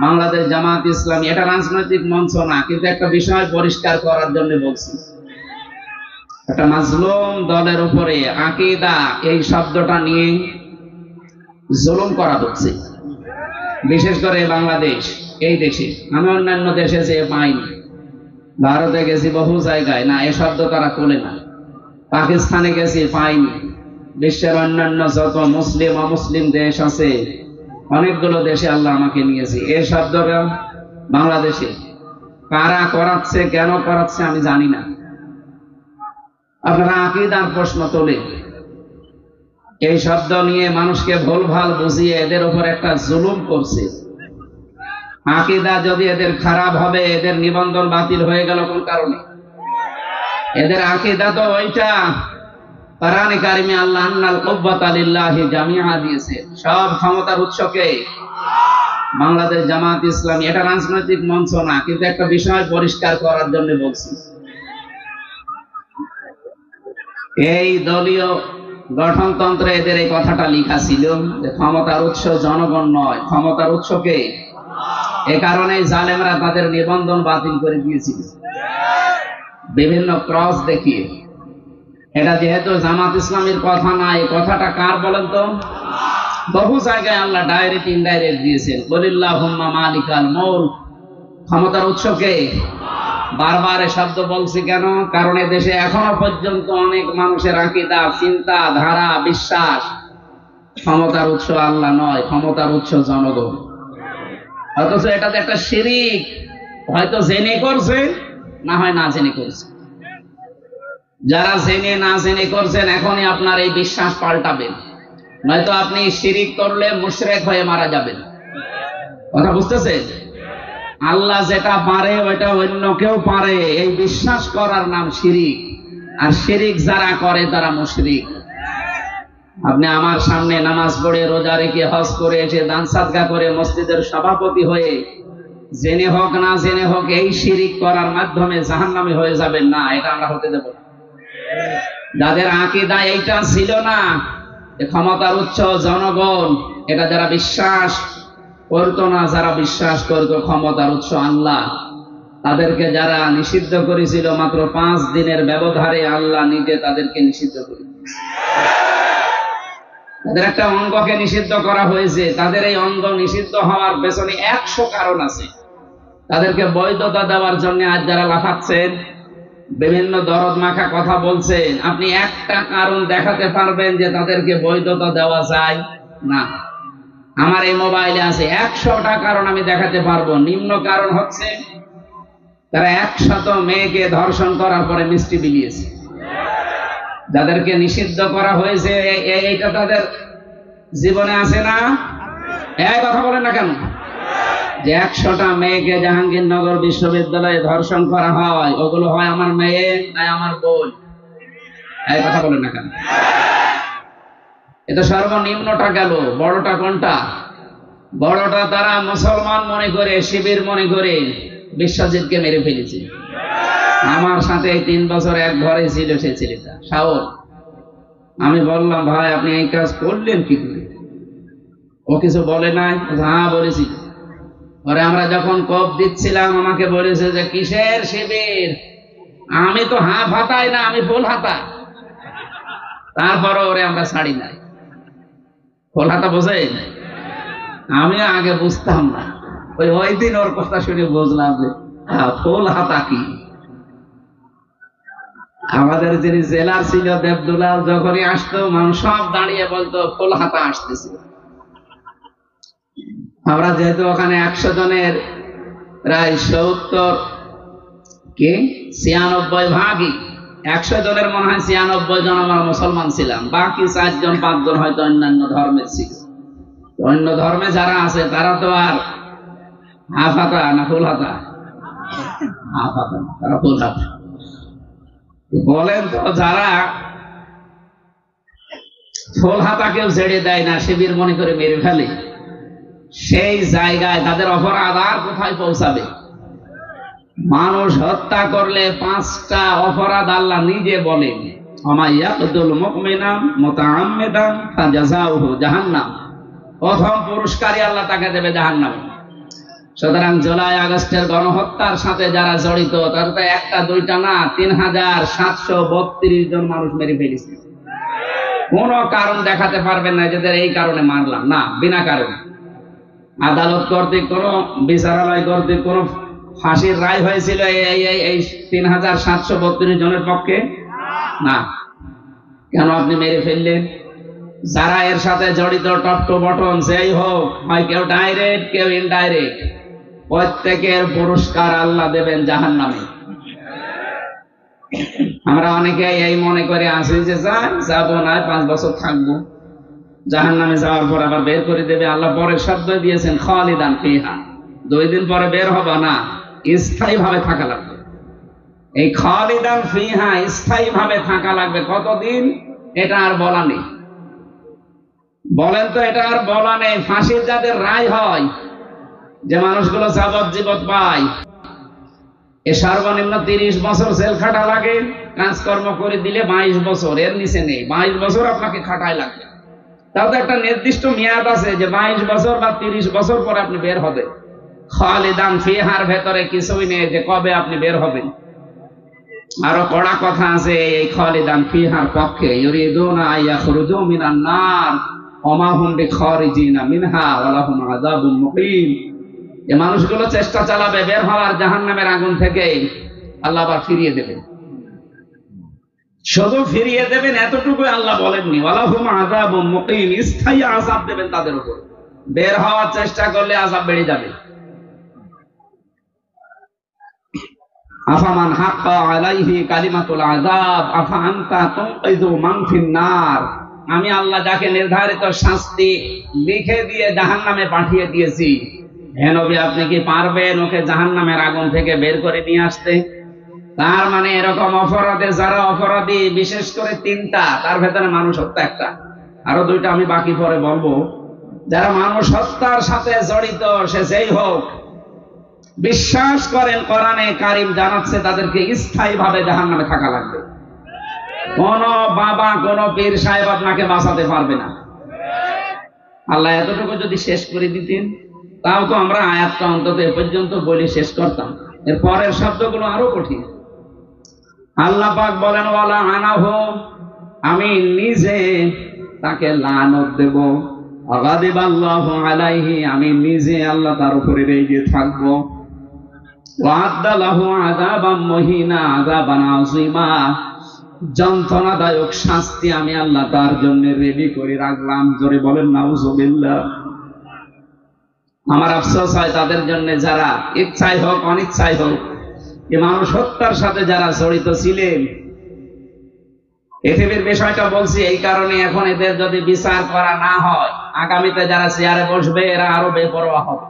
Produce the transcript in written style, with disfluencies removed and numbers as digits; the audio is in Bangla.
বাংলাদেশ জামাত ইসলামী এটা রাজনৈতিক মঞ্চ না, কিন্তু একটা বিষয় পরিষ্কার করার জন্য বলছি। একটা মাজলুম দলের উপরে আকীদা এই শব্দটা নিয়ে জুলুম করা হচ্ছে, বিশেষ করে বাংলাদেশ এই দেশে। আমি অন্যান্য দেশে যেয়ে পাইনি, ভারতে গেছি বহু জায়গায়, না এ শব্দ তারা তোলে না। পাকিস্তানে গেছি পাইনি। বিশ্বের অন্যান্য যত মুসলিম অমুসলিম দেশ আছে অনেকগুলো দেশে আল্লাহ আমাকে নিয়েছে। এই শব্দটা বাংলাদেশে কারা করাচ্ছে, কেন করাচ্ছে আমি জানি না। আপনারা আকীদার প্রশ্ন তোলে এই শব্দ নিয়ে মানুষকে ভুলভাল বুঝিয়ে এদের উপর একটা জুলুম করছে। আকীদা যদি এদের খারাপ হবে, এদের নিবন্ধন বাতিল হয়ে গেল কোন কারণে? এদের আকীদা তো ওইটা, কোরআনে কারিমে আল্লাহ আন্নাল কুওয়াতা লিল্লাহি জামিআ দিয়েছে, সব ক্ষমতার উৎসকে বাংলাদেশ জামাত ইসলামী এটা রাজনৈতিক মঞ্চ না, কিন্তু একটা বিষয় পরিষ্কার করার জন্য বলছি। এই দলীয় গঠনতন্ত্রে এদের এই কথাটা লেখা ছিল যে ক্ষমতার উৎস জনগণ নয়, ক্ষমতার উৎসকে। এ কারণে জালেমরা তাদের নিবন্ধন বাতিল করে দিয়েছিল বিভিন্ন ক্রস দেখিয়ে। এটা যেহেতু জামাত ইসলামীর কথা না, এই কথাটা কার বলেন তো? বহু জায়গায় আল্লাহ ডাইরেক্ট ইনডাইরেক্ট দিয়েছেন, কুলিল্লাহুম্মা মালিকাল মুলক, ক্ষমতার উৎসকে। বারবার এ শব্দ বলছি কেন? কারণ দেশে এখনো পর্যন্ত অনেক মানুষের আকীদা, চিন্তা ধারা, বিশ্বাস ক্ষমতার উৎস আল্লাহ নয়, ক্ষমতার উৎস জনগণ। অথচ এটাতে একটা শিরিক, হয়তো জেনে করছে, না হয় না জেনে করছে। যারা জেনে না জেনে করছেন এখনই আপনার এই বিশ্বাস পাল্টাবেন, নয়তো আপনি শিরিক করলে মুশরিক হয়ে মারা যাবেন। কথা বুঝতেছেন? আল্লাহ যেটা পারে ওইটা অন্য কেউ পারে, এই বিশ্বাস করার নাম শিরিক। আর শিরিক যারা করে তারা মুশরিক। আপনি আমার সামনে নামাজ পড়ে, রোজা রেখে, হজ করে এসে, দান সাদকা করে, মসজিদের সভাপতি হয়ে জেনে হোক না জেনে হোক এই শিরিক করার মাধ্যমে জাহান্নামী হয়ে যাবেন না, এটা আমরা হতে দেব না। যাদের আকীদা এইটা ছিল না, ক্ষমতার উৎস জনগণ, এটা যারা বিশ্বাস করতো না, যারা বিশ্বাস করতো ক্ষমতার উৎস আল্লাহ, তাদেরকে যারা নিষিদ্ধ করেছিল মাত্র 5 দিনের ব্যবধানে আল্লাহ নিজে তাদেরকে নিষিদ্ধ করে। তাদের একটা অঙ্গকে নিষিদ্ধ করা হয়েছে। তাদের এই অঙ্গ নিষিদ্ধ হওয়ার পেছনে 100 কারণ আছে। তাদেরকে বৈধতা দেওয়ার জন্য আজ যারা লাফাচ্ছেন, বিভিন্ন দরদ মাখা কথা বলছেন, আপনি একটা কারণ দেখাতে পারবেন যে তাদেরকে বৈধতা দেওয়া যায় না? আমার এই মোবাইলে আছে 100টা কারণ আমি দেখাতে পারবো। নিম্ন কারণ হচ্ছে তারা 100 মেয়েকে ধর্ষণ করার পরে মিষ্টি বিলিয়েছে। যাদেরকে নিষিদ্ধ করা হয়েছে এইটা তাদের জীবনে আছে না? এই কথা বলেন না কেন? যে 100টা মেয়েকে জাহাঙ্গীরনগর বিশ্ববিদ্যালয়ে ধর্ষণ করা হয়, ওগুলো হয় আমার মেয়ে না আমার বোন? এই কথা বলেন না কেন? এটা সর্বনিম্নটা গেল, বড়টা কোনটা? বড়টা তারা মুসলমান মনে করে, শিবির মনে করে বিশ্বজিৎকে মেরে ফেলেছে। আমার সাথে 3 বছর এক ঘরে ছিল সে ছেলেটা, শাওন। আমি বললাম, ভাই আপনি এই কাজ করলেন কি করে? ও কিছু বলে নাই? হ্যাঁ বলেছি। পরে আমরা যখন কোপ দিচ্ছিলাম আমাকে বলেছে যে কিসের শিবির? আমি তো হাফ হাতাই না, আমি ফুল হাতা। তারপরে ওরে আমরা ছাড়ি নাই। ফুল হাতা বোঝেন? আমি আগে বুঝতাম না, ওই দিন ওর কথা শুনে বুঝলাম যে ফুল হাতা কি। আমাদের যিনি জেলার ছিল দেবদুলাল, যখনই আসতো মানুষ সব দাঁড়িয়ে বলতো ফুল হাতা আসতেছে। আমরা যেহেতু ওখানে 100 জনের প্রায় 96 ভাগই, 100 জনের মনে হয় 96 জন আমরা মুসলমান ছিলাম, বাকি 4 জন 5 জন হয়তো অন্যান্য ধর্মের ছিল। অন্য ধর্মে যারা আছে তারা তো আর হাফ হাতা না ফুল হাতা? হাফ হাতা, তারা ফুল হাতা। বলেন তো, যারা ফুল হাতাকেও ছেড়ে দেয় না, শিবির মনে করে মেরে ফেলে, সেই জায়গায় তাদের অপরাধ আর কোথায় পৌঁছাবে? মানুষ হত্যা করলে 5টা অপরাধ আল্লাহ নিজে বলেন, ওমাইয়াকুতুল মুমিনা মুতাআম্মিদান ফাজাযাউহু জাহান্নাম। প্রথম পুরস্কারই আল্লাহ তাকে দেবে জাহান্নাম। সুতরাং জুলাই আগস্টের গণহত্যার সাথে যারা জড়িত তারা তো একটা দুইটা না, 3732 জন মানুষ মেরে ফেলেছে। কোন কারণ দেখাতে পারবেন না যাদের এই কারণে মারলাম, না, বিনা কারণে। আদালত কর্তৃক কোন বিচারালয় কর্তৃক কোন ফাঁসির রায় হয়েছিল এই 3732 জনের পক্ষে? না। কেন আপনি মেরে ফেললেন? যারা এর সাথে জড়িত টপ টু বটম যেই হোক, হয় কেউ ডাইরেক্ট কেউ ইনডাইরেক্ট, প্রত্যেকের পুরস্কার আল্লাহ দেবেন জাহান্নামে। আমরা অনেকে এই মনে করে আসি যে যাবো না, 5 বছর থাকবো, জাহান্নামে যাওয়ার পর আবার বের করে দেবে আল্লাহ। পরে শব্দ দিয়েছেন খালিদান ফিহা, 2 দিন পরে বের হবে না, স্থায়ী ভাবে থাকা লাগবে। এই খালিদান ফিহা স্থায়ী ভাবে থাকা লাগবে কতদিন এটা আর বলা নেই। বলেন তো, এটা আর বলা নেই। ফাঁসির যাদের রায় হয়, যে মানুষগুলো যাবজ্জীবন পায়, এ সর্বনিম্ন 30 বছর জেল খাটা লাগে। কাজকর্ম করে দিলে 22 বছর, এর নিচে নেই। 22 বছর আপনাকে খাটাই লাগবে। তাও তো একটা নির্দিষ্ট মেয়াদ আছে যে 22 বছর বা 30 বছর পর আপনি বের হবে। খালিদান ফিহার ভেতরে কিছুই নেই যে কবে আপনি বের হবেন। আরো কড়া কথা আছে এই খালিদান ফিহার পক্ষে, ইউরিদুনা আইয়াখরুজু মিনান নার ওয়া মা হুম বিখারিজিনা মিনহা ওয়া লাহুম আযাবুন মুকিম। এই মানুষগুলো চেষ্টা চালাবে বের হওয়ার জাহান্নামের আগুন থেকে, আল্লাহ আবার ফিরিয়ে দেবেন। শুধু ফিরিয়ে দেবেন এতটুকু আল্লাহ বলেননি, ওয়া লাহুম আযাবুন মুকিম, স্থায়ী আযাব দেবেন তাদের উপর। বের হওয়ার চেষ্টা করলে আযাব বেড়ে যাবে। আফামান হাক্কা আলাইহি কালিমাতুল আযাব আফা আনতা তুনকিযু মান ফিন নার। আমি আল্লাহ যাকে নির্ধারিত শাস্তি লিখে দিয়ে জাহান্নামে পাঠিয়ে দিয়েছি, হে নবী আপনি কি পারবেন ওকে জাহান্নামের আগুন থেকে বের করে নিয়ে আসতে? তার মানে এরকম অপরাধে যারা অপরাধী, বিশেষ করে 3টা, তার ভেতরে মানুষ হত্যা একটা, আরো 2টা আমি বাকি পরে বলবো। যারা মানুষ হত্যার সাথে জড়িত, সে যেই হোক, বিশ্বাস করেন কোরআনে কারীম জানাচ্ছে তাদেরকে স্থায়ী ভাবে জাহান্নামে থাকা লাগবে। কোন বাবা কোন পীর সাহেব আপনাকে বাঁচাতে পারবে না। আল্লাহ এতটুকু যদি শেষ করে দিতেন, তাও তো আমরা আয়াতটা অন্তত এ পর্যন্ত বলে শেষ করতাম। এর পরের শব্দগুলো আরো কঠিন। আল্লাহ পাক বলেন ওয়ালা আনাহু, আমি নিজে তাকে লানত দেব। আগাদিবাল্লাহু আলাইহি, আমি নিজে আল্লাহ তার উপরে রেগে থাকবো। ওয়া'আদ্দা লাহু আযাবাম মুহিনা আযাবান আযীমা, যন্ত্রণাদায়ক শাস্তি আমি আল্লাহ তার জন্য রেডি করে রাখলাম। জোরে বলেন নাউযুবিল্লাহ। আমার আফসোস হয় তাদের জন্য যারা ইচ্ছাই হোক অনিচ্ছাই হোক এই মানুষ হত্যার সাথে যারা জড়িত ছিলেন। পৃথিবীর বিষয়টা বলছি এই কারণে, এখন এদের যদি বিচার করা না হয়, আগামীতে যারা চেয়ারে বসবে এরা আরো বেপরোয়া হবে।